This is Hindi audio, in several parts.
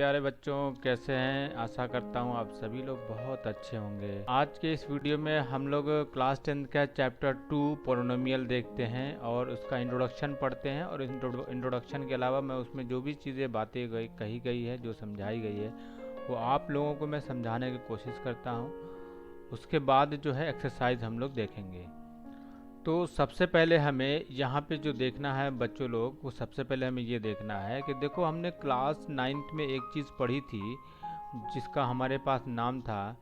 प्यारे बच्चों, कैसे हैं। आशा करता हूं आप सभी लोग बहुत अच्छे होंगे। आज के इस वीडियो में हम लोग क्लास 10 का चैप्टर 2 पोलिनोमियल देखते हैं और उसका इंट्रोडक्शन पढ़ते हैं। और इंट्रोडक्शन के अलावा मैं उसमें जो भी चीज़ें कही गई है, जो समझाई गई है, वो आप लोगों को मैं समझाने की कोशिश करता हूँ। उसके बाद जो है एक्सरसाइज हम लोग देखेंगे। तो सबसे पहले हमें यहाँ पे जो देखना है बच्चों लोग, वो सबसे पहले हमें ये देखना है कि देखो, हमने क्लास 9th में एक चीज़ पढ़ी थी जिसका हमारे पास नाम था।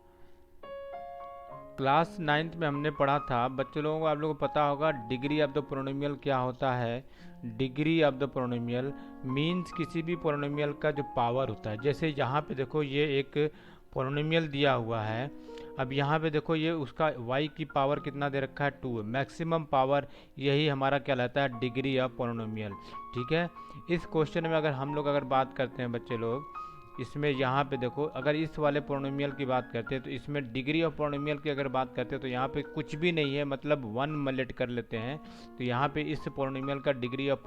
क्लास 9th में हमने पढ़ा था बच्चों लोगों को, आप लोगों को पता होगा डिग्री ऑफ द पोलिनोमियल क्या होता है। Degree of the polynomial means किसी भी पोलिनोमियल का जो पावर होता है। जैसे यहाँ पे देखो, ये एक पोलिनोमियल दिया हुआ है। अब यहाँ पे देखो, ये उसका y की पावर कितना दे रखा है, 2। मैक्सिमम पावर, यही हमारा कहलाता है डिग्री ऑफ पोलिनोमियल। ठीक है। इस क्वेश्चन में अगर हम लोग बात करते हैं बच्चे लोग, इसमें यहाँ पे देखो, अगर इस वाले पोलिनोमियल की बात करते हैं तो इसमें डिग्री ऑफ पोलिनोमियल की अगर बात करते हैं तो यहाँ पे कुछ भी नहीं है, मतलब 1 मलेट कर लेते हैं। तो यहाँ पे इस पोलिनोमियल का डिग्री ऑफ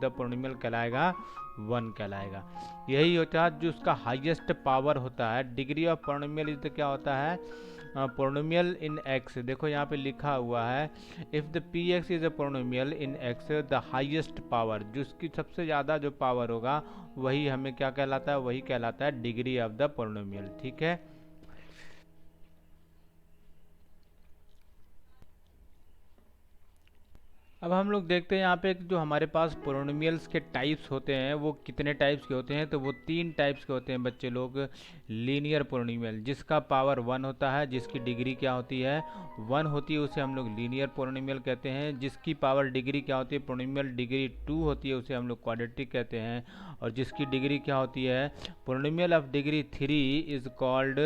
द पोलिनोमियल कहलाएगा 1 कहलाएगा। यही होता है जो उसका हाईएस्ट पावर होता है। डिग्री ऑफ पोलिनोमियल इज क्या होता है, पोलिनोमियल इन एक्स। देखो यहाँ पे लिखा हुआ है, if the P x is a polynomial in x the highest power, जिसकी सबसे ज़्यादा जो पावर होगा वही हमें क्या कहलाता है, वही कहलाता है डिग्री ऑफ द पोलिनोमियल। ठीक है। अब हम लोग देखते हैं यहाँ पे जो हमारे पास पोलिनोमियल्स के टाइप्स होते हैं वो कितने टाइप्स के होते हैं। तो वो 3 टाइप्स के होते हैं बच्चे लोग। लीनियर पोलिनोमियल जिसका पावर 1 होता है, जिसकी डिग्री क्या होती है, 1 होती है, उसे हम लोग लीनियर पोलिनोमियल कहते हैं। जिसकी पावर डिग्री क्या होती है, पोलिनोमियल डिग्री 2 होती है, उसे हम लोग क्वाड्रेटिक कहते हैं। और जिसकी डिग्री क्या होती है, polynomial of degree 3 is called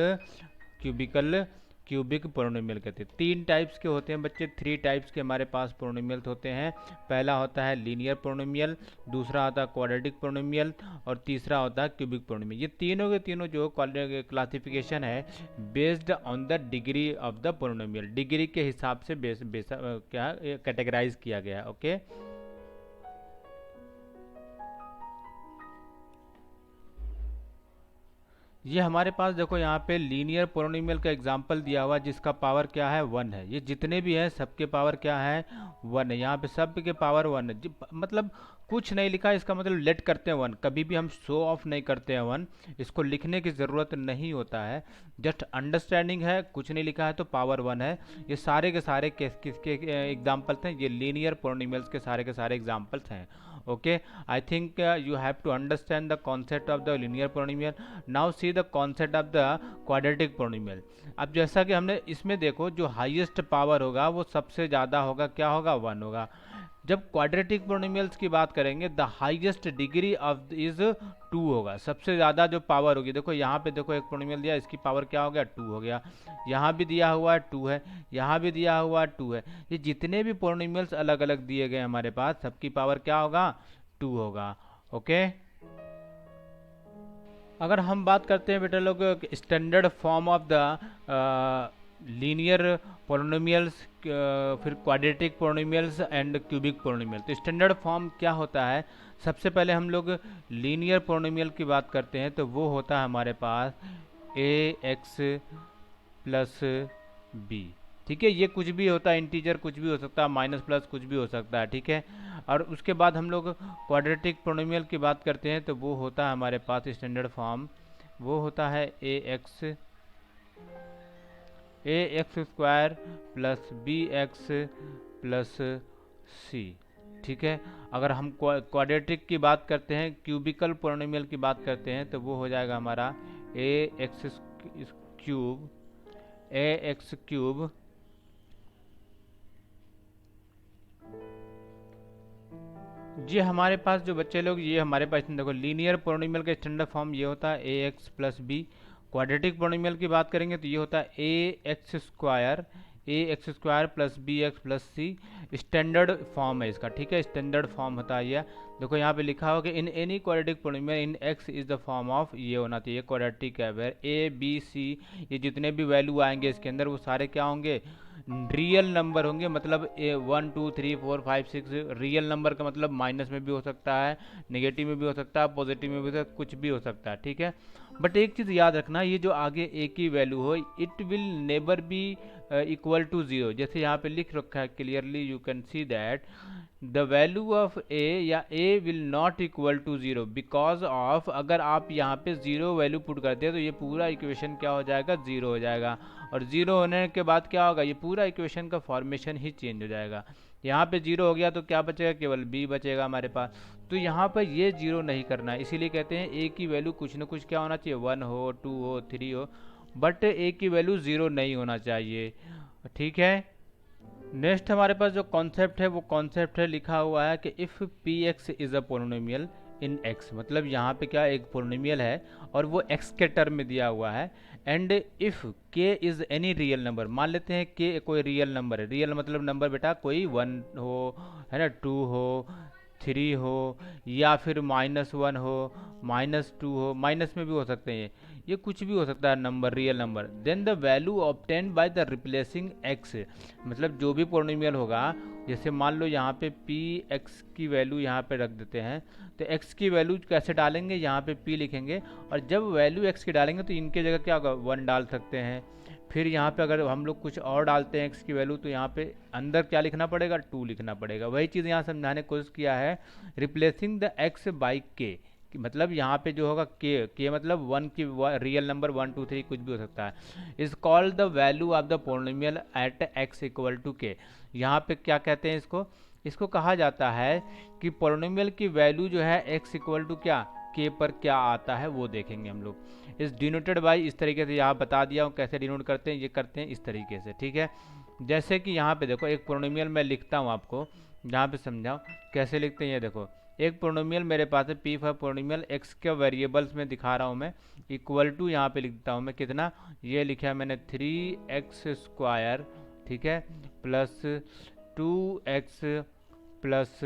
cubic polynomial कहते हैं। 3 टाइप्स के होते हैं बच्चे, 3 टाइप्स के हमारे पास पोलिनोमियल होते हैं। पहला होता है लीनियर पोलिनोमियल, दूसरा होता है क्वाड्रेटिक पोलिनोमियल, और तीसरा होता है क्यूबिक पोलिनोमियल। ये तीनों के तीनों जो क्लासिफिकेशन है based on the degree of the polynomial, degree के हिसाब से क्या कैटेगराइज किया गया है। ओके। ये हमारे पास देखो, यहाँ पे लीनियर पोलिनोमियल का एग्जांपल दिया हुआ जिसका पावर क्या है, 1 है। ये जितने भी हैं सबके पावर क्या है, 1 है। यहाँ पे सब के पावर 1 है। मतलब कुछ नहीं लिखा, इसका मतलब लेट करते हैं 1। कभी भी हम शो ऑफ नहीं करते हैं 1, इसको लिखने की ज़रूरत नहीं होता है, जस्ट अंडरस्टैंडिंग है। कुछ नहीं लिखा है तो पावर 1 है। ये सारे के सारे किसके एग्जाम्पल्स हैं, ये लीनियर पोलिनोमियल्स के सारे एग्जाम्पल्स हैं। Okay, I think you have to understand the concept of the linear polynomial. Now see the concept of the quadratic polynomial. अब जैसा कि हमने इसमें देखो, जो हाईएस्ट पावर होगा वो सबसे ज़्यादा होगा, क्या होगा, 1 होगा। जब क्वाड्रेटिक पोलिनोमियल्स की बात करेंगे, the highest degree of is 2 होगा। सबसे ज़्यादा जो पावर होगी, देखो यहाँ पे देखो एक पोलिनोमियल दिया, इसकी पावर क्या हो गया, 2 हो गया। यहाँ भी दिया हुआ है 2 है, यहाँ भी दिया हुआ 2 है। ये जितने भी पोलिनोमियल्स अलग अलग दिए गए हमारे पास, सबकी पावर क्या होगा, 2 होगा। ओके। अगर हम बात करते हैं बेटा लोग standard form of the linear polynomials, फिर quadratic polynomials and cubic polynomial, तो स्टैंडर्ड फॉर्म क्या होता है। सबसे पहले हम लोग लीनियर पोलिनोमियल की बात करते हैं तो वो होता है हमारे पास ax प्लस बी। ठीक है, ये कुछ भी होता है, इंटीजर कुछ भी हो सकता है, माइनस प्लस कुछ भी हो सकता है। ठीक है। और उसके बाद हम लोग क्वाड्रेटिक पोलिनोमियल की बात करते हैं तो वो होता है हमारे पास स्टैंडर्ड फॉर्म, वो होता है x square plus b x plus c. ठीक है। अगर हम क्वाड्रेटिक की बात करते हैं, क्यूबिकल पोलिनोमियल की बात करते हैं, तो वो हो जाएगा हमारा ए एक्स क्यूब ये हमारे पास जो बच्चे लोग, ये हमारे पास देखो लीनियर पोलिनोमियल का स्टैंडर्ड फॉर्म ये होता है a x plus b. Quadratic polynomial की बात करेंगे तो ये होता है a x square plus b x plus c. Standard form है इसका। ठीक है, स्टैंडर्ड फॉर्म होता है ये। देखो यहाँ पे लिखा होगा कि in any quadratic polynomial in x is the form of, ये होना चाहिए क्वाड्रेटिक है, वेयर ए बी सी, ये जितने भी वैल्यू आएंगे इसके अंदर वो सारे क्या होंगे, रियल नंबर होंगे, मतलब 1 2 3 4 5 6 रियल नंबर का मतलब माइनस में भी हो सकता है, नेगेटिव में भी हो सकता है, पॉजिटिव में भी हो सकता है, कुछ भी हो सकता है, ठीक है। बट एक चीज़ याद रखना, ये जो आगे ए की वैल्यू हो, it will never be equal to zero. जैसे यहाँ पे लिख रखा है clearly, you can see that the value of a या a will not equal to zero because of, अगर आप यहाँ पे ज़ीरो वैल्यू पुट करते हैं तो ये पूरा इक्वेशन क्या हो जाएगा, ज़ीरो हो जाएगा। और ज़ीरो होने के बाद क्या होगा, ये पूरा इक्वेशन का फॉर्मेशन ही चेंज हो जाएगा। यहाँ पे ज़ीरो हो गया तो क्या बचेगा, केवल बी बचेगा हमारे पास। तो यहाँ पर ये ज़ीरो नहीं करना है, इसीलिए कहते हैं ए की वैल्यू कुछ ना कुछ क्या होना चाहिए, 1 हो, 2 हो, 3 हो, बट ए की वैल्यू ज़ीरो नहीं होना चाहिए, ठीक है। नेक्स्ट हमारे पास जो कॉन्सेप्ट है वो कॉन्सेप्ट है, लिखा हुआ है कि if P x is a polynomial in x, मतलब यहाँ पे क्या एक पोलिनोमियल है और वो एक्स के टर्म में दिया हुआ है। एंड इफ़ के इज़ एनी रियल नंबर, मान लेते हैं के कोई रियल नंबर है, रियल मतलब नंबर बेटा कोई 1 हो, है ना, 2 हो, 3 हो, या फिर -1 हो, -2 हो, माइनस में भी हो सकते हैं, ये कुछ भी हो सकता है number, real number. Then the value obtain by the replacing x, मतलब जो भी पोलिनोमियल होगा, जैसे मान लो यहाँ पे पी एक्स की वैल्यू यहाँ पे रख देते हैं, तो एक्स की वैल्यू कैसे डालेंगे, यहाँ पे पी लिखेंगे, और जब वैल्यू एक्स की डालेंगे तो इनके जगह क्या होगा, 1 डाल सकते हैं। फिर यहाँ पे अगर हम लोग कुछ और डालते हैं एक्स की वैल्यू, तो यहाँ पे अंदर क्या लिखना पड़ेगा, 2 लिखना पड़ेगा। वही चीज़ यहाँ समझाने की कोशिश किया है, रिप्लेसिंग द एक्स बाई के, मतलब यहाँ पे जो होगा के मतलब 1 की रियल नंबर 1 2 3 कुछ भी हो सकता है, is called the value of the polynomial at x equal to k. यहाँ पे क्या कहते हैं इसको, इसको कहा जाता है कि पोलिनोमियल की वैल्यू जो है एक्स इक्वल टू क्या, के पर क्या आता है वो देखेंगे हम लोग। इस डिनोटेड बाई, इस तरीके से यहाँ बता दिया हूँ कैसे डिनोट करते हैं, ये करते हैं इस तरीके से, ठीक है। जैसे कि यहाँ पे देखो एक पोलिनोमियल मैं लिखता हूँ आपको, यहाँ पे समझाओ कैसे लिखते हैं। ये देखो एक पोलिनोमियल मेरे पास है, पी फॉर पोलिनोमियल, एक्स के वेरिएबल्स में दिखा रहा हूँ मैं, इक्वल टू यहाँ पे लिखता हूँ मैं कितना, ये लिखा है मैंने 3x², ठीक है, प्लस 2x प्लस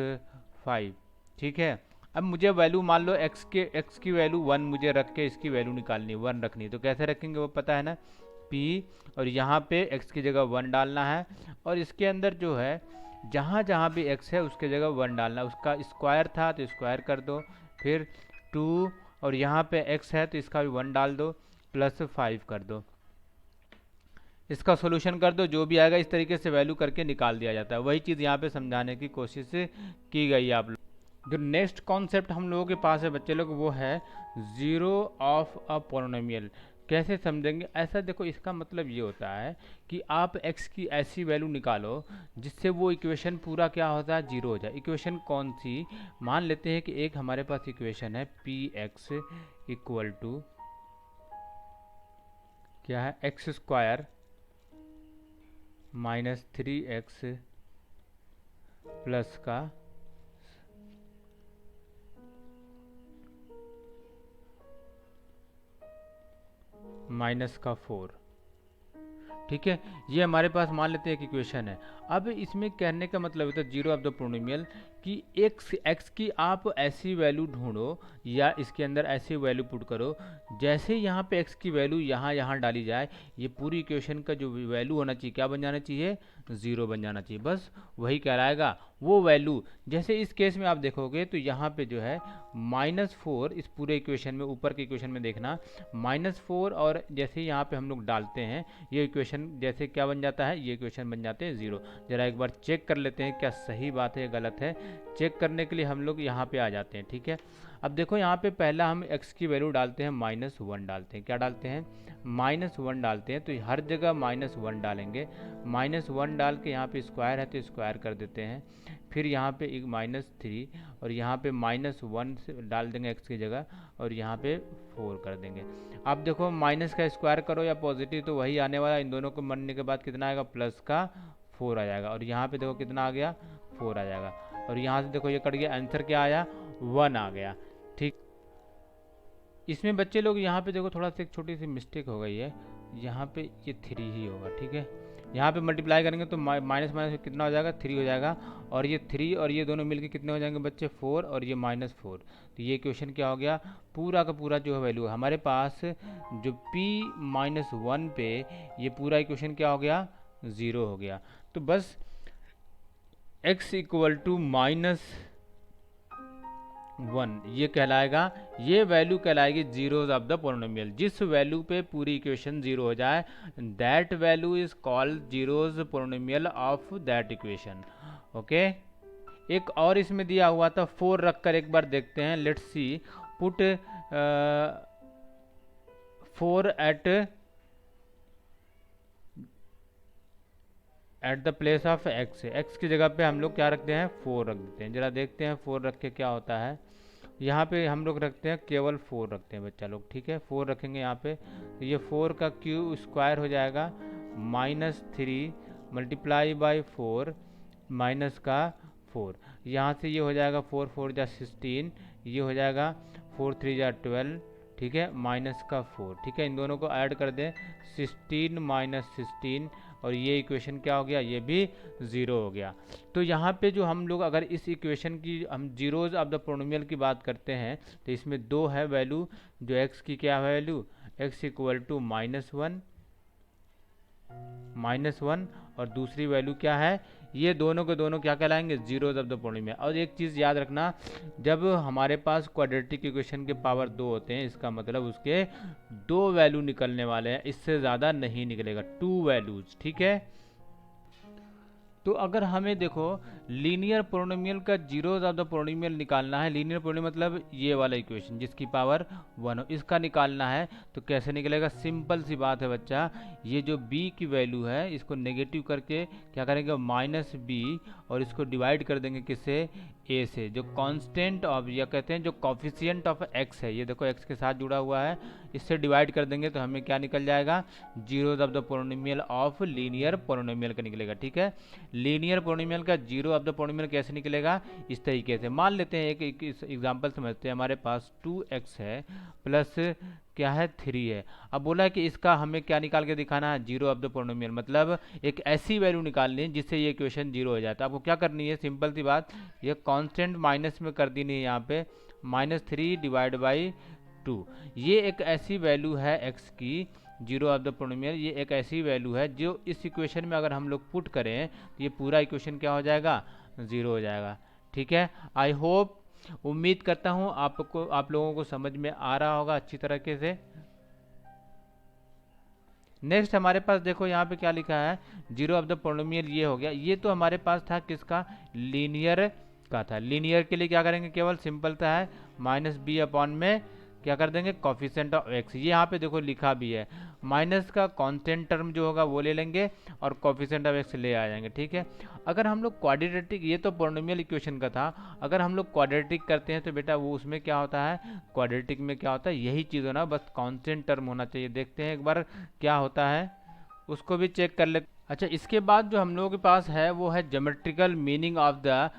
5, ठीक है। अब मुझे वैल्यू मान लो एक्स की वैल्यू 1 मुझे रख के इसकी वैल्यू निकालनी है, 1 रखनी है, तो कैसे रखेंगे वो पता है ना, p, और यहाँ पे x की जगह 1 डालना है, और इसके अंदर जो है जहाँ जहाँ भी x है उसके जगह 1 डालना है, उसका स्क्वायर था तो स्क्वायर कर दो, फिर 2, और यहाँ पे x है तो इसका भी 1 डाल दो, प्लस 5 कर दो, इसका सॉल्यूशन कर दो, जो भी आएगा इस तरीके से वैल्यू करके निकाल दिया जाता है। वही चीज़ यहाँ पे समझाने की कोशिश की गई है आप लोग। जो नेक्स्ट कॉन्सेप्ट हम लोगों के पास है बच्चे लोग, वो है ज़ीरो ऑफ अ पोलिनोमियल। कैसे समझेंगे, ऐसा देखो, इसका मतलब ये होता है कि आप x की ऐसी वैल्यू निकालो जिससे वो इक्वेशन पूरा क्या होता है, जीरो हो जाए। इक्वेशन कौन सी, मान लेते हैं कि एक हमारे पास इक्वेशन है पी एक्स इक्वल टू क्या है, x² -3x प्लस का -4, ठीक है। ये हमारे पास मान लेते हैं एक इक्वेशन है। अब इसमें कहने का मतलब होता है जीरो ऑफ द पोलिनोमियल कि एक्स की आप ऐसी वैल्यू ढूंढो या इसके अंदर ऐसी वैल्यू पुट करो, जैसे यहाँ पे एक्स की वैल्यू यहाँ डाली जाए, ये पूरी इक्वेशन का जो वैल्यू होना चाहिए क्या बन जाना चाहिए, ज़ीरो बन जाना चाहिए, बस वही कहलाएगा वो वैल्यू। जैसे इस केस में आप देखोगे तो यहाँ पे जो है -4, इस पूरे इक्वेशन में, ऊपर के इक्वेशन में देखना -4, और जैसे यहाँ पे हम लोग डालते हैं ये इक्वेशन, जैसे क्या बन जाता है, ये इक्वेशन बन जाते हैं ज़ीरो। जरा एक बार चेक कर लेते हैं क्या सही बात है या गलत है। चेक करने के लिए हम लोग यहाँ पे आ जाते हैं, ठीक है। अब देखो यहाँ पे पहला हम x की वैल्यू डालते हैं, -1 डालते हैं, क्या डालते हैं, -1 डालते हैं, तो हर जगह -1 डालेंगे। -1 डाल के यहाँ पे स्क्वायर है तो स्क्वायर कर देते हैं, फिर यहाँ पे एक -3, और यहाँ पे -1 डाल देंगे x की जगह, और यहाँ पे 4 कर देंगे। अब देखो माइनस का स्क्वायर करो या पॉजिटिव तो वही आने वाला, इन दोनों को मरने के बाद कितना आएगा, प्लस का 4 आ जाएगा, और यहाँ पे देखो कितना आ गया, 4 आ जाएगा, और यहाँ से देखो ये कट गया, आंसर क्या आया, 1 आ गया, ठीक। इसमें बच्चे लोग यहाँ पे देखो थोड़ा सा एक छोटी सी मिस्टेक हो गई है, यहाँ पे ये 3 ही होगा, ठीक है। यहाँ पे मल्टीप्लाई करेंगे तो माइनस माइनस कितना हो जाएगा, 3 हो जाएगा, और ये 3 और ये दोनों मिलके कितने हो जाएंगे बच्चे, 4, और ये -4। तो ये क्वेश्चन क्या हो गया, पूरा का पूरा जो है वैल्यू हमारे पास जो p-1 पे ये पूरा इक्वेशन क्या हो गया, ज़ीरो हो गया। तो बस x इक्वल टू -1 ये कहलाएगा, ये वैल्यू कहलाएगी जीरोज ऑफ द पोलिनोमियल। जिस वैल्यू पे पूरी इक्वेशन जीरो हो जाए, that value is called zeros polynomial of that equation. Okay, एक और इसमें दिया हुआ था 4 रखकर एक बार देखते हैं। Let's see, put 4 at the place of x की जगह पे हम लोग क्या रखते हैं, 4 रख देते हैं। जरा देखते हैं 4 रख के क्या होता है। यहाँ पे हम लोग रखते हैं केवल 4 रखते हैं बच्चा लोग, ठीक है। 4 रखेंगे यहाँ पे, तो ये 4 का क्यू स्क्वायर हो जाएगा -3 मल्टीप्लाई बाई 4 माइनस का 4। यहाँ से ये हो जाएगा 4 4 जा 16, ये हो जाएगा 4 3 जा 12, ठीक है, माइनस का 4, ठीक है। इन दोनों को ऐड कर दें, 16 माइनस 16, और ये इक्वेशन क्या हो गया, ये भी ज़ीरो हो गया। तो यहाँ पे जो हम लोग अगर इस इक्वेशन की हम जीरोज ऑफ द पोलिनोमियल की बात करते हैं, तो इसमें दो है वैल्यू, जो x की क्या वैल्यू, x इक्वल टू -1 और दूसरी वैल्यू क्या है, ये दोनों के दोनों क्या कहलाएंगे, जीरोज ऑफ द पोलिनोमियल। और एक चीज़ याद रखना, जब हमारे पास क्वाड्रेटिक इक्वेशन के पावर 2 होते हैं, इसका मतलब उसके 2 वैल्यू निकलने वाले हैं, इससे ज़्यादा नहीं निकलेगा, 2 वैल्यूज, ठीक है। तो अगर हमें देखो लीनियर पोलिनोमियल का जीरोज ऑफ द पोलिनोमियल निकालना है, लीनियर पोलिनोमियल मतलब ये वाला इक्वेशन जिसकी पावर 1 हो, इसका निकालना है, तो कैसे निकलेगा, सिंपल सी बात है बच्चा। ये जो b की वैल्यू है, इसको नेगेटिव करके क्या करेंगे, -b, और इसको डिवाइड कर देंगे किससे, a से, जो कांस्टेंट ऑफ या कहते हैं जो कॉफिशिएंट ऑफ x है, ये देखो x के साथ जुड़ा हुआ है, इससे डिवाइड कर देंगे तो हमें क्या निकल जाएगा, zeros of the polynomial of linear polynomial का निकलेगा, ठीक है। लीनियर पोलिनोमियल का जीरो ऑफ द पोलिनोमियल कैसे निकलेगा, इस तरीके से। मान लेते हैं एक एग्जांपल समझते हैं, हमारे पास 2x है प्लस क्या है 3 है। अब बोला है कि इसका हमें क्या निकाल के दिखाना है, जीरो ऑफ द पोलिनोमियल, मतलब एक ऐसी वैल्यू निकालनी है जिससे ये इक्वेशन जीरो हो जाए। तो आपको क्या करनी है, सिंपल सी बात, ये कांस्टेंट माइनस में कर देनी है, यहाँ पे -3 डिवाइड बाई 2। ये एक ऐसी वैल्यू है x की, जीरो ऑफ द पोलिनोमियल, ये एक ऐसी वैल्यू है जो इस इक्वेशन में अगर हम लोग पुट करें तो ये पूरा इक्वेशन क्या हो जाएगा, ज़ीरो हो जाएगा, ठीक है। आई होप, उम्मीद करता हूँ आप लोगों को समझ में आ रहा होगा अच्छी तरीके से। नेक्स्ट हमारे पास देखो यहाँ पे क्या लिखा है, जीरो ऑफ द पोलिनोमियल ये हो गया। ये तो हमारे पास था किसका, लीनियर का था। लीनियर के लिए क्या करेंगे, केवल सिंपल सा है, -b अपॉन में क्या कर देंगे, कॉफिशिएंट ऑफ x। ये यहाँ पे देखो लिखा भी है, माइनस का कांस्टेंट टर्म जो होगा वो ले लेंगे और कॉफिशिएंट ऑफ x ले आ जाएंगे, ठीक है। अगर हम लोग क्वाड्रेटिक, ये तो पोलिनोमियल इक्वेशन का था, अगर हम लोग क्वाड्रेटिक करते हैं तो बेटा वो उसमें क्या होता है, क्वाड्रेटिक में क्या होता है, यही चीज़ होना, बस कांस्टेंट टर्म होना चाहिए। देखते हैं एक बार क्या होता है, उसको भी चेक कर लेते। अच्छा, इसके बाद जो हम लोगों के पास है वो है geometrical meaning of the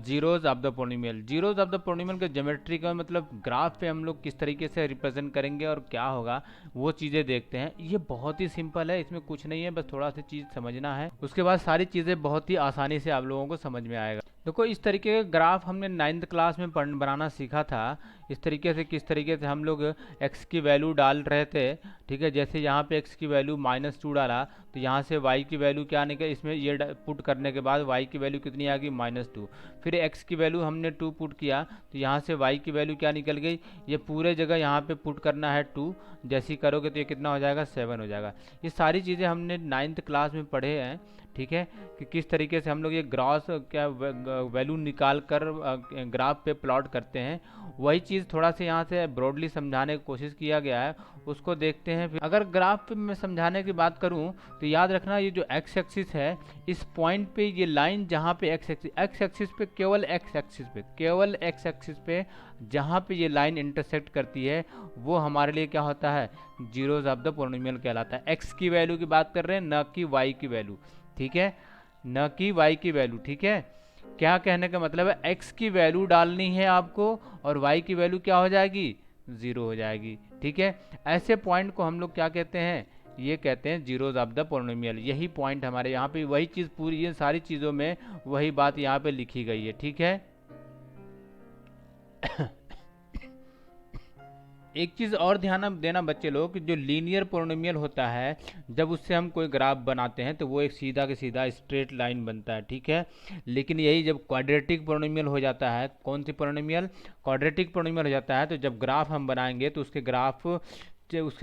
zeros of the polynomial. Zeros of the polynomial का ज्योमेट्री का मतलब ग्राफ पे हम लोग किस तरीके से रिप्रेजेंट करेंगे और क्या होगा, वो चीज़ें देखते हैं। ये बहुत ही सिंपल है, इसमें कुछ नहीं है, बस थोड़ा सा चीज़ समझना है, उसके बाद सारी चीज़ें बहुत ही आसानी से आप लोगों को समझ में आएगा। देखो इस तरीके के ग्राफ हमने 9th क्लास में बनाना सीखा था। इस तरीके से, किस तरीके से हम लोग x की वैल्यू डाल रहे थे, ठीक है। जैसे यहाँ पे x की वैल्यू -2 डाला, तो यहाँ से y की वैल्यू क्या निकल, इसमें ये पुट करने के बाद y की वैल्यू कितनी आ गई, -2। फिर x की वैल्यू हमने 2 पुट किया, तो यहाँ से y की वैल्यू क्या निकल गई, ये पूरे जगह यहाँ पे पुट करना है 2, जैसे ही करोगे तो ये कितना हो जाएगा, 7 हो जाएगा। ये सारी चीज़ें हमने 9th क्लास में पढ़े हैं, ठीक है, कि किस तरीके से हम लोग ये ग्रॉस क्या वैल्यू निकाल कर ग्राफ पे प्लॉट करते हैं। वही चीज़ थोड़ा सा यहाँ से ब्रॉडली समझाने की कोशिश किया गया है, उसको देखते हैं। फिर अगर ग्राफ पे मैं समझाने की बात करूँ तो याद रखना, ये जो एक्स एक्सिस है, इस पॉइंट पे ये लाइन जहाँ पे एक्स एक्सिस पे केवल एक्स एक्सिस पे जहाँ पे ये लाइन इंटरसेक्ट करती है, वो हमारे लिए क्या होता है, जीरोज ऑफ द पोलिनोमियल कहलाता है। एक्स की वैल्यू की बात कर रहे हैं, न कि वाई की वैल्यू, ठीक है, न कि y की वैल्यू, ठीक है। क्या कहने का मतलब है, x की वैल्यू डालनी है आपको और y की वैल्यू क्या हो जाएगी, 0 हो जाएगी, ठीक है। ऐसे पॉइंट को हम लोग क्या कहते हैं, ये कहते हैं जीरोज ऑफ द पोलिनोमियल। यही पॉइंट हमारे यहाँ पे, वही चीज़ पूरी, ये सारी चीज़ों में वही बात यहाँ पे लिखी गई है, ठीक है। एक चीज़ और ध्यान देना बच्चे लोग कि जो लीनियर पोलिनोमियल होता है, जब उससे हम कोई ग्राफ बनाते हैं तो वो एक सीधा के सीधा स्ट्रेट लाइन बनता है, ठीक है। लेकिन यही जब क्वाड्रेटिक पोलिनोमियल हो जाता है, कौन सी पोलिनोमियल, क्वाड्रेटिक पोलिनोमियल हो जाता है, तो जब ग्राफ हम बनाएंगे तो उसके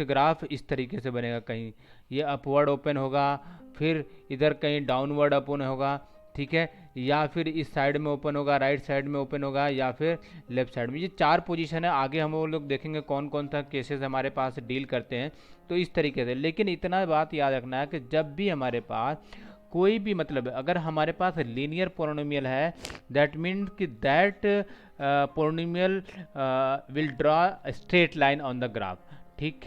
ग्राफ इस तरीके से बनेगा, कहीं ये अपवर्ड ओपन होगा, फिर इधर कहीं डाउनवर्ड ओपन होगा, ठीक है, या फिर इस साइड में ओपन होगा, राइट साइड में ओपन होगा, या फिर लेफ्ट साइड में। ये 4 पोजीशन है। आगे हम वो लोग देखेंगे कौन कौन सा केसेस हमारे पास डील करते हैं, तो इस तरीके से। लेकिन इतना बात याद रखना है कि जब भी हमारे पास कोई भी मतलब अगर हमारे पास लीनियर पोलिनोमियल है, दैट मीन्स कि that polynomial will draw straight line on the graph, ठीक।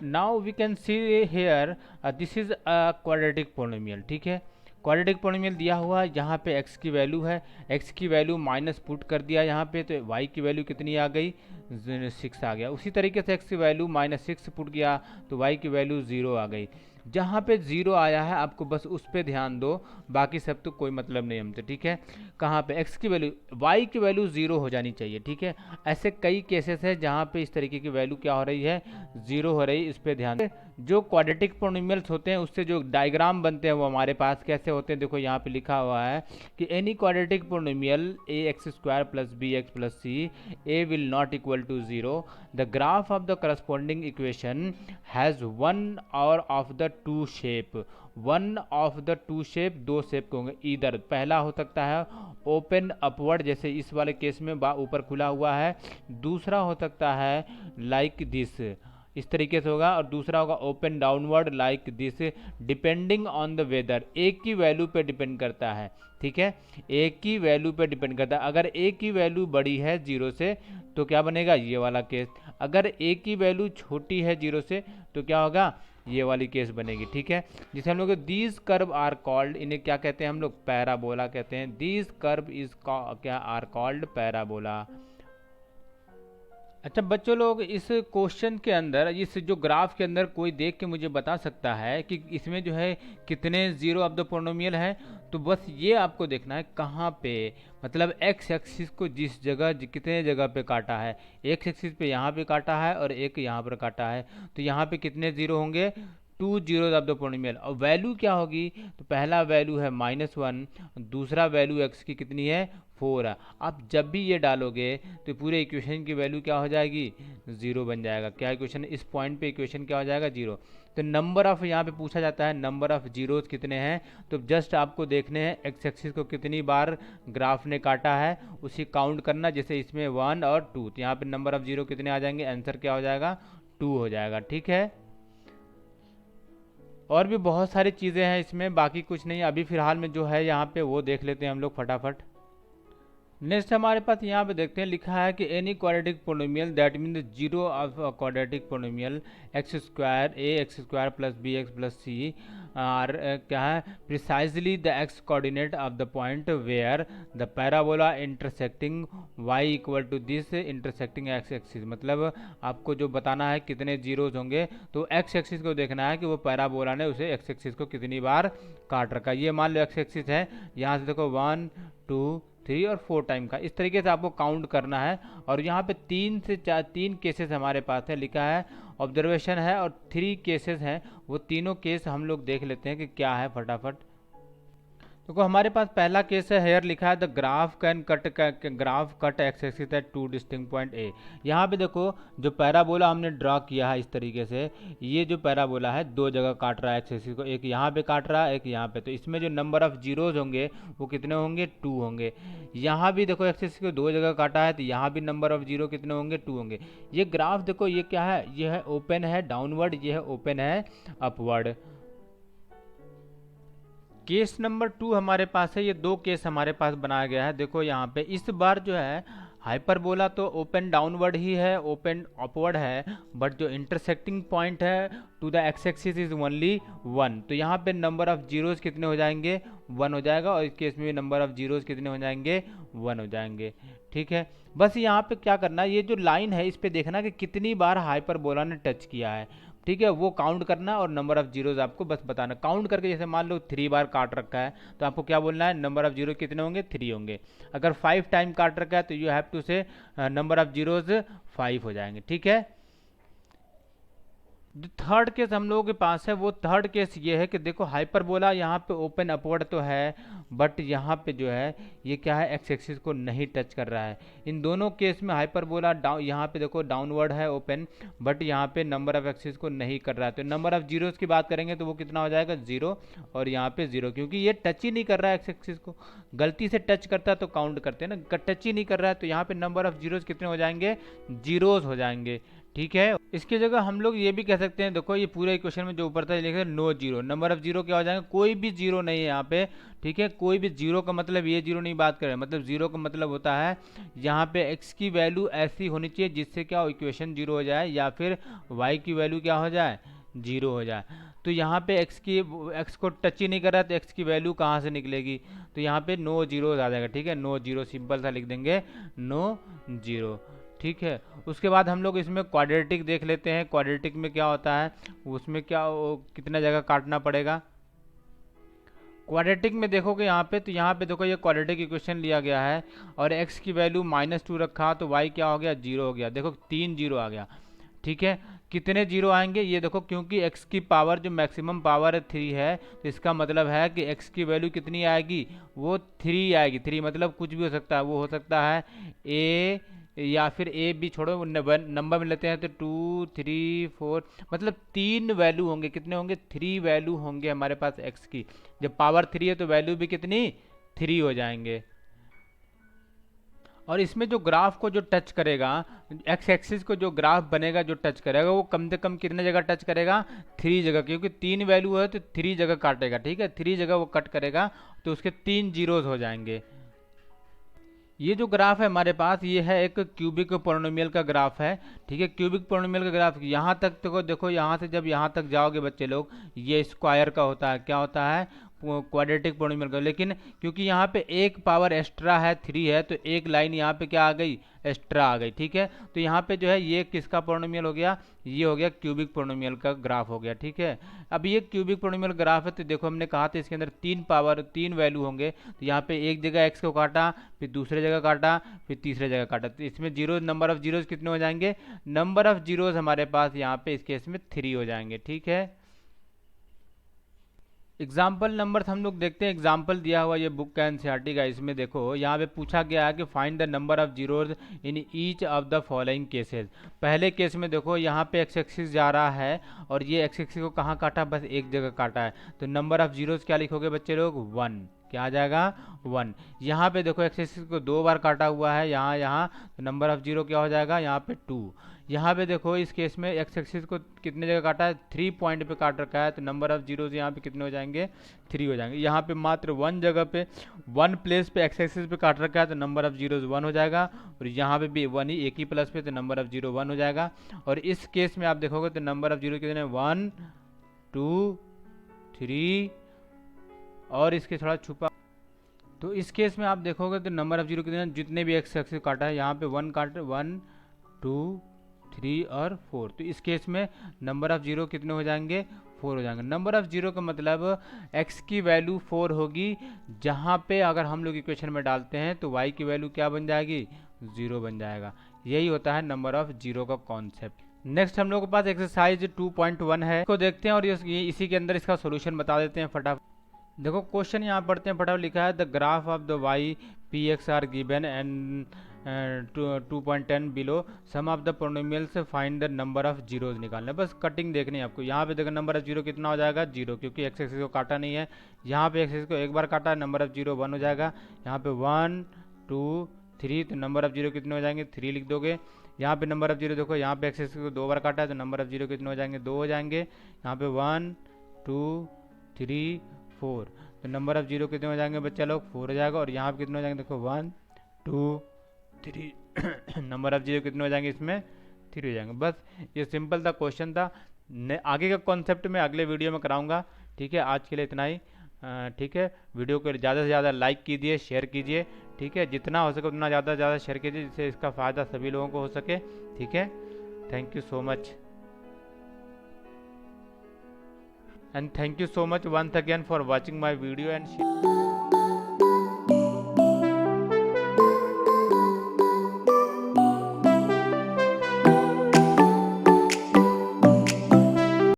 Now we can see here this is a quadratic polynomial, ठीक है। क्वाड्रेटिक पोलिनोमियल दिया हुआ है, यहाँ पे x की वैल्यू है, x की वैल्यू माइनस पुट कर दिया यहाँ पे, तो y की वैल्यू कितनी आ गई, 6 आ गया। उसी तरीके से x की वैल्यू -6 पुट किया तो y की वैल्यू 0 आ गई। जहाँ पे 0 आया है आपको बस उस पर ध्यान दो, बाकी सब तो कोई मतलब नहीं हमसे, ठीक है। कहाँ पे x की वैल्यू, y की वैल्यू 0 हो जानी चाहिए, ठीक है। ऐसे कई केसेस है जहाँ पे इस तरीके की वैल्यू क्या हो रही है, 0 हो रही है, इस पर ध्यान दें। जो क्वाड्रेटिक पोलिनोमियल्स होते हैं उससे जो डायग्राम बनते हैं वो हमारे पास कैसे होते हैं, देखो यहाँ पे लिखा हुआ है कि any quadratic polynomial ax² + bx + c a will not equal to 0, the graph of the corresponding equation has one or of the two shape, one of the two shape, दो शेप के होंगे। इधर पहला हो सकता है ओपन अपवर्ड, जैसे इस वाले केस में ऊपर खुला हुआ है, दूसरा हो सकता है लाइक दिस, इस तरीके से होगा, और दूसरा होगा open downward like this, depending on the whether, एक की वैल्यू पे डिपेंड करता है, ठीक है, एक की वैल्यू पे डिपेंड करता है। अगर एक की वैल्यू बड़ी है 0 से तो क्या बनेगा, ये वाला केस। अगर एक की वैल्यू छोटी है 0 से तो क्या होगा, ये वाली केस बनेगी, ठीक है। जिसे हम लोग दीज कर्व आर कॉल्ड, इन्हें क्या कहते हैं हम लोग, पैराबोला कहते हैं। दीज कर्व इज क्या आर कॉल्ड पैराबोला। अच्छा बच्चों लोग, इस क्वेश्चन के अंदर, इस जो ग्राफ के अंदर कोई देख के मुझे बता सकता है कि इसमें जो है कितने जीरो ऑफ द पोलिनोमियल है, तो बस ये आपको देखना है कहाँ पे, मतलब एक्स एक्सिस को जिस जगह कितने जगह पे काटा है, एक्स एक्सिस पे यहाँ पे काटा है और एक यहाँ पर काटा है, तो यहाँ पे कितने जीरो होंगे, 2 जीरो ऑफ द पोलिनोमियल। और वैल्यू क्या होगी, तो पहला वैल्यू है -1, दूसरा वैल्यू x की कितनी है, 4 है। आप जब भी ये डालोगे तो पूरे इक्वेशन की वैल्यू क्या हो जाएगी, 0 बन जाएगा। क्या इक्वेशन, इस पॉइंट पे इक्वेशन क्या हो जाएगा, 0। तो नंबर ऑफ यहाँ पे पूछा जाता है नंबर ऑफ जीरोस कितने हैं, तो जस्ट आपको देखने हैं एक्स एक्सिस को कितनी बार ग्राफ ने काटा है उसी काउंट करना, जैसे इसमें 1 और 2, तो यहाँ पे नंबर ऑफ जीरो कितने आ जाएंगे, आंसर क्या हो जाएगा, 2 हो जाएगा, ठीक है। और भी बहुत सारी चीज़ें हैं इसमें, बाकी कुछ नहीं, अभी फिलहाल में जो है यहाँ पे वो देख लेते हैं हम लोग फटाफट। नेक्स्ट हमारे पास यहाँ पे देखते हैं, लिखा है कि any quadratic polynomial that mean zero of quadratic polynomial x² ax² + bx + c are क्या है, precisely the x coordinate of the point where the parabola intersecting y equal to this intersecting x axis. मतलब आपको जो बताना है कितने जीरोज होंगे, तो x एक्सिस को देखना है कि वो पैराबोला ने उसे x एक्सिस को कितनी बार काट रखा। ये मान लो x एक्सिस है, यहाँ से देखो 1 2 3 और 4 टाइम का, इस तरीके से आपको काउंट करना है। और यहाँ पे 3 से 4 3 केसेस हमारे पास है, लिखा है ऑब्जर्वेशन है, और 3 केसेस हैं, वो तीनों केस हम लोग देख लेते हैं कि क्या है फटाफट। देखो हमारे पास पहला केस है, हेयर लिखा है the graph can cut x axis at 2 distinct point A. यहाँ पे देखो जो पैराबोला हमने ड्रा किया है इस तरीके से, ये जो पैराबोला है 2 जगह काट रहा है एक्स एक्सिस को, एक यहाँ पे काट रहा है एक यहाँ पे, तो इसमें जो नंबर ऑफ जीरोज होंगे वो कितने होंगे, 2 होंगे। यहाँ भी देखो एक्स एक्सिस को 2 जगह काटा है, तो यहाँ भी नंबर ऑफ जीरो कितने होंगे, 2 होंगे। ये ग्राफ देखो ये क्या है, ये है ओपन है डाउनवर्ड, ये है ओपन है अपवर्ड। केस नंबर 2 हमारे पास है, ये 2 केस हमारे पास बनाया गया है। देखो यहाँ पे इस बार जो है हाइपरबोला तो ओपन डाउनवर्ड ही है, ओपन अपवर्ड है, बट जो इंटरसेक्टिंग पॉइंट है to the x axis is only 1, तो यहाँ पे नंबर ऑफ जीरोज कितने हो जाएंगे, 1 हो जाएगा, और इस केस में नंबर ऑफ जीरोज कितने हो जाएंगे, 1 हो जाएंगे, ठीक है। बस यहाँ पे क्या करना है, ये जो लाइन है इस पे देखना कि कितनी बार हाइपरबोला ने टच किया है, ठीक है, वो काउंट करना और नंबर ऑफ जीरोज आपको बस बताना। काउंट करके जैसे मान लो 3 बार काट रखा है तो आपको क्या बोलना है, नंबर ऑफ जीरो कितने होंगे, 3 होंगे। अगर 5 टाइम काट रखा है तो यू हैव टू से नंबर ऑफ जीरोज 5 हो जाएंगे। ठीक है, जो थर्ड केस हम लोगों के पास है वो थर्ड केस ये है कि देखो हाइपरबोला यहाँ पे ओपन अपवर्ड तो है, बट यहाँ पे जो है ये क्या है, एक्स एक्सिस को नहीं टच कर रहा है। इन दोनों केस में हाइपरबोला डाउन, यहाँ पे देखो डाउनवर्ड है ओपन, बट यहाँ पे नंबर ऑफ एक्सिस को नहीं कर रहा है। तो नंबर ऑफ जीरोस की बात करेंगे तो वो कितना हो जाएगा, 0, और यहाँ पे 0, क्योंकि ये टच ही नहीं कर रहा है एक्स एक्सिस को। गलती से टच करता है तो काउंट करते हैं ना, टच ही नहीं कर रहा है तो यहाँ पे नंबर ऑफ जीरोस कितने हो जाएंगे, जीरोस हो जाएंगे। ठीक है, इसकी जगह हम लोग ये भी कह सकते हैं, देखो ये पूरे इक्वेशन में जो ऊपर था लिखा है no zero, number of zero क्या हो जाएगा, कोई भी जीरो नहीं है यहाँ पे। ठीक है, कोई भी जीरो का मतलब ये जीरो नहीं बात करें, मतलब जीरो का मतलब होता है यहाँ पे एक्स की वैल्यू ऐसी होनी चाहिए जिससे क्या इक्वेशन जीरो हो जाए, या फिर वाई की वैल्यू क्या हो जाए, जीरो हो जाए। तो यहाँ पे एक्स को टच ही नहीं कर रहा तो एक्स की वैल्यू कहाँ से निकलेगी, तो यहाँ पे नो जीरो आ जाएगा। ठीक है, नो जीरो सिंपल सा लिख देंगे, नो जीरो। ठीक है, उसके बाद हम लोग इसमें क्वाड्रेटिक देख लेते हैं। क्वाड्रेटिक में क्या होता है, उसमें क्या कितना जगह काटना पड़ेगा। क्वाड्रेटिक में देखोगे यहाँ पे, तो यहाँ पे देखो ये क्वाड्रेटिक इक्वेशन लिया गया है और x की वैल्यू -2 रखा तो y क्या हो गया, 0 हो गया। देखो 3 जीरो आ गया। ठीक है, कितने जीरो आएंगे ये देखो, क्योंकि x की पावर जो मैक्सिमम पावर 3 है तो इसका मतलब है कि x की वैल्यू कितनी आएगी, वो 3 आएगी। 3 मतलब कुछ भी हो सकता है, वो हो सकता है a, या फिर ए बी छोड़ो, नंबर में लेते हैं तो 2 3 4, मतलब 3 वैल्यू होंगे। कितने होंगे, 3 वैल्यू होंगे हमारे पास x की। जब पावर 3 है तो वैल्यू भी कितनी, 3 हो जाएंगे। और इसमें जो ग्राफ को जो टच करेगा, एक्स एक्सिस को जो ग्राफ बनेगा जो टच करेगा, वो कम से कम कितने जगह टच करेगा, 3 जगह, क्योंकि 3 वैल्यू है तो 3 जगह काटेगा। ठीक है, 3 जगह वो कट करेगा तो उसके 3 जीरोज हो जाएंगे। ये जो ग्राफ है हमारे पास, ये है एक क्यूबिक पोलिनोमियल का ग्राफ है। ठीक है, क्यूबिक पोलिनोमियल का ग्राफ यहाँ तक तो देखो, यहाँ से जब यहाँ तक जाओगे बच्चे लोग, ये स्क्वायर का होता है, क्या होता है, क्वाड्रेटिक पोलिनोमियल का। लेकिन क्योंकि यहाँ पे एक पावर एक्स्ट्रा है, 3 है, तो एक लाइन यहाँ पे क्या आ गई, एक्स्ट्रा आ गई। ठीक है, तो यहाँ पे जो है ये किसका पोलिनोमियल हो गया, ये हो गया क्यूबिक पोलिनोमियल का ग्राफ हो गया। ठीक है, अब ये क्यूबिक पोलिनोमियल ग्राफ है तो देखो हमने कहा था इसके अंदर 3 वैल्यू होंगे। तो यहाँ पे एक जगह एक्स को काटा, फिर दूसरे जगह काटा, फिर तीसरे जगह काटा, तो इसमें जीरो, नंबर ऑफ जीरोज कितने हो जाएंगे, नंबर ऑफ जीरोज हमारे पास यहाँ पे इस केस में 3 हो जाएंगे। ठीक है, एग्जाम्पल नंबर हम लोग देखते हैं। एग्जाम्पल दिया हुआ ये बुक का एनसीईआरटी का, इसमें देखो यहाँ पे पूछा गया है कि find the number of zeros in each of the following cases. पहले केस में देखो यहाँ पे एक्स एक्सिस जा रहा है और ये एक्स एक्सिस को कहाँ काटा, बस एक जगह काटा है, तो नंबर ऑफ जीरोज क्या लिखोगे बच्चे लोग, 1। क्या आ जाएगा, 1। यहाँ पे देखो एक्स एक्सिस को 2 बार काटा हुआ है, यहाँ तो नंबर ऑफ जीरो क्या हो जाएगा, यहाँ पे 2। यहाँ पे देखो इस केस में एक्स एक्सिस को कितने जगह काटा है, 3 पॉइंट पे काट रखा है, तो नंबर ऑफ जीरोज यहाँ पे कितने हो जाएंगे, 3 हो जाएंगे। यहाँ पे मात्र 1 जगह पे, 1 प्लेस पे एक्स एक्सिस पे काट रखा है तो नंबर ऑफ जीरोज 1 हो जाएगा, और यहाँ पे भी 1 ही, एक ही प्लस पे, तो नंबर ऑफ जीरो 1 हो जाएगा। और इस केस में आप देखोगे तो नंबर ऑफ जीरो कितने, 1 2 3, और इसके थोड़ा छुपा, तो इस केस में आप देखोगे तो नंबर ऑफ जीरो कितने, जितने भी एक्स एक्सिस काटा है यहाँ पे 1 काटे, 1 2 3 और 4, तो इस केस में नंबर ऑफ जीरो कितने हो जाएंगे, 4 हो जाएंगे। नंबर ऑफ जीरो का मतलब x की वैल्यू 4 होगी, जहाँ पे अगर हम लोग इक्वेशन में डालते हैं तो y की वैल्यू क्या बन जाएगी, 0 बन जाएगा। यही होता है नंबर ऑफ जीरो का कॉन्सेप्ट। नेक्स्ट हम लोग के पास एक्सरसाइज 2.1 है, इसको देखते हैं और इसी के अंदर इसका सोल्यूशन बता देते हैं फटाफट। देखो क्वेश्चन यहाँ पढ़ते हैं फटाफट, लिखा है the graph of the y p x are given and 2.10 below some of the polynomials find the number of zeros निकालना है। बस कटिंग देखनी है आपको। यहाँ पे देखो नंबर ऑफ जीरो कितना हो जाएगा, 0, क्योंकि एक्स एक्सिस को काटा नहीं है। यहाँ पे एक्स एक्सिस को एक बार काटा है, नंबर ऑफ जीरो 1 हो जाएगा। यहाँ पे 1 2 3, तो नंबर ऑफ जीरो कितने हो जाएंगे, 3 लिख दोगे। यहाँ पे नंबर ऑफ जीरो देखो, यहाँ पे एक्स एक्सिस को 2 बार काटा है तो नंबर ऑफ जीरो कितने हो जाएंगे, 2 हो जाएंगे। यहाँ पे 1 2 3 4, तो नंबर ऑफ जीरो कितने हो जाएंगे बच्चा लोग, 4 हो जाएगा। और यहाँ पे कितने हो जाएंगे, देखो 1 2 3 नंबर ऑफ जीरो कितने हो जाएंगे, इसमें 3 हो जाएंगे। बस ये सिंपल सा क्वेश्चन था। आगे का कॉन्सेप्ट मैं अगले वीडियो में कराऊंगा। ठीक है, आज के लिए इतना ही। ठीक है, वीडियो को ज़्यादा से ज़्यादा लाइक कीजिए, शेयर कीजिए। ठीक है, जितना हो सके उतना ज़्यादा से ज़्यादा शेयर कीजिए, जिससे इसका फ़ायदा सभी लोगों को हो सके। ठीक है, thank you so much. And thank you so much once again for watching my video and share.